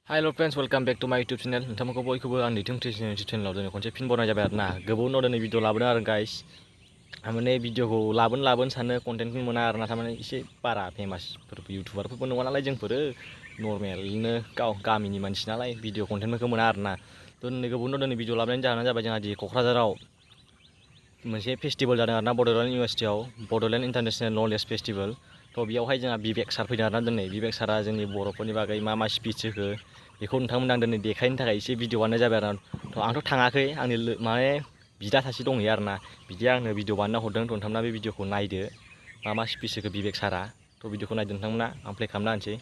Hello friends welcome back to my YouTube channel नोंथांमोनखौ बयखौबो आंनि यूट्यूब चैनलाव दिनै खनसे फिन बरायनाय जाबाय आरोना गोबाव उनाव दिनै भिडिअ लाबोदों आरो गाइस माने भिडिअखौ लाबोनो सानो कन्टेन्टखौ मोना आरोना थारमाने एसे बारा फेमासफोर इउटुबारफोरबो नङा नालाय जोंफोरो नर्मेलनो गामिनि मानसि नालाय भिडिअ कन्टेन्टफोरखौ मोना आरोना थ' दिनै गोबाव उनाव दिनै भिडिअ लाबोनायनि जाहोना जाबाय जोंहा दि क'क्राझाराव मोनसे फेस्टिभेल जादों आरोना बड'लेण्ड इउनिभारसिटियाव बड'लेण्ड इन्टारनेशनेल नलेज फेस्टिभेल थ' बेयावहाय जोंहा बिबेक सार फैदों आरोना दिनै बिबेक सारा जोंनि बर'फोरनि बागै मा स्पिच होखो बेखौ नोंथांमोन आं दिनै देखायनो थाखाय एसे भिडिअ बानायनाय जाबाय आरोना थ' आंथ' थाङाखै आंनि माने बिदा सासे दंहैयो आरोना बिदिया आंनो भिडिअ बानायना हरदों थ' नोंथांमोना बे भिडिअखौ नायदो मा स्पिच होखो बिबेक सारा थ' भिडिअखौ नायदो नोंथांमोना आं प्ले खालामना होनोसै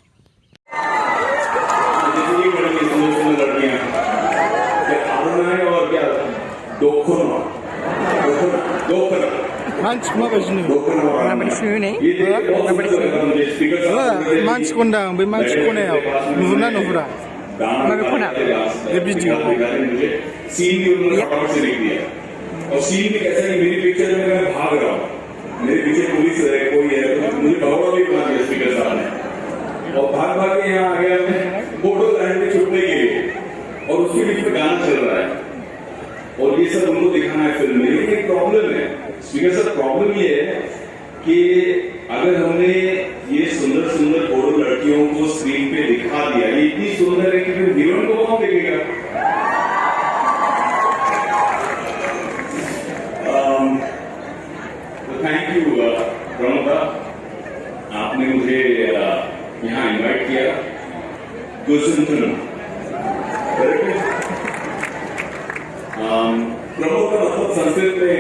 मानसिखौ होनदां बे मानसि खनायाव नुहुरना नुहुरा माबे खना बे भिडिअ सीन भी उन्होंने फटाफट से लिख दिया और सीन भी कैसा है मेरी पिक्चर में मैं भाग रहा हूँ मेरे पीछे पुलिस है कोई है तो मुझे भगवा भी बना दिया स्पीकर साहब ने और भाग के यहाँ आ गया मैं बोडोलैंड में छुपने के लिए और उसके बीच में गाना चल रहा है और ये सब उनको दिखाना है फिल्म में लेकिन एक प्रॉब्लम है स्पीकर साहब प्रॉब्लम ये है कि अगर हमने ये सुंदर सुंदर बोडो लड़कियों को स्क्रीन पे दिखा दिया ये इतनी सुंदर है कि फिर हीरोइन को कौन देखेगा थैंक यू प्रमोदा आपने मुझे यहाँ इनवाइट किया प्रमोद का मतलब संस्कृत में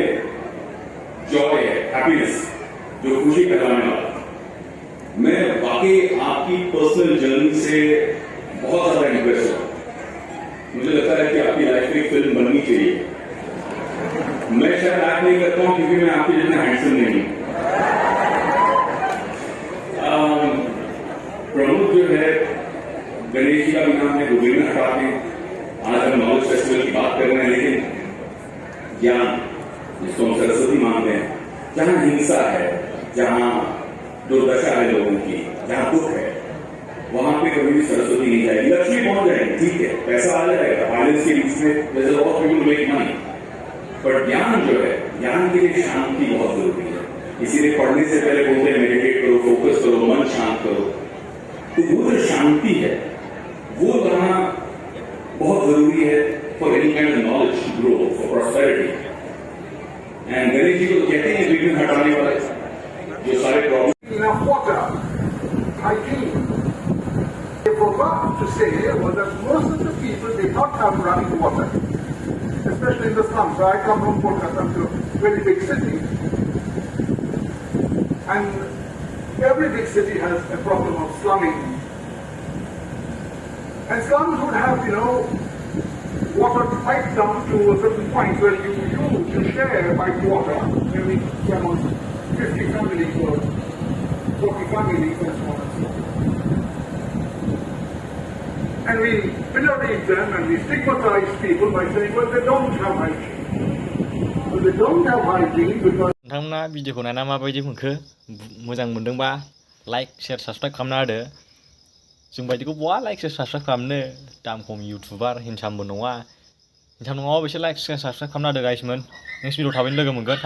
जॉय है हैप्पीनेस जो खुशी फैलाने वाला मैं वाकई आपकी पर्सनल जर्नी से बहुत ज्यादा इंप्रेस हुआ मुझे लगता है कि आपकी लाइफ में एक फिल्म बननी चाहिए मैं शायद एक्ट नहीं करता हूं क्योंकि मैं आपके जितना हैंडसम नहीं हूं प्रमुख जो है गणेश जी का भी नाम है गोविंद हटा के आज हम नॉलेज फेस्टिवल की बात कर रहे हैं लेकिन ज्ञान जिसको हम सरस्वती मानते हैं जहां हिंसा है जहां दुर्दशा है लोगों की जहां दुख है वहां पे कभी भी सरस्वती नहीं जाएगी लक्ष्मी पहुंच जाएगी ठीक है पैसा आ जाएगा फाइनेंस के बीच में बहुत पीपल मेक मनी पर ज्ञान जो है ज्ञान के लिए शांति बहुत जरूरी है इसीलिए पढ़ने से पहले बोलते हैं मेडिटेट करो फोकस करो मन शांत करो तो वो जो शांति है वो लाना बहुत जरूरी है for any kind of knowledge grow for prosperity and Ganesh ji को कहते हैं विघ्न हटाने वाले जो सारे problem They forgot to say was that most of the people did not have running water, especially in the slums. So I come from Kolkata, to a very big city, and every big city has a problem of slumming. And slums would have, water piped down to a certain point where you share piped water, maybe around 50 families or 40 families and so on and so on. And we pillory them and we stigmatize people by saying, well, they don't have hygiene. Well, they don't have hygiene because... नोंथांमोना भिडिअखौ नायना माबायदि मोनखो मोजां मोनदोंबा like share subscribe खालामना होदो जों बायदिखौ बहा लाइक शेयार साबस्क्राइब खालामनो दाम खम इउटुबार हिनसामबो नङा हिनसाम नङाबा बिसोर लाइक शेयार साबस्क्राइब खालामना होदो गाइसमोन नेक्स्ट भिडिअ थाबैनो लोगो मोनगोन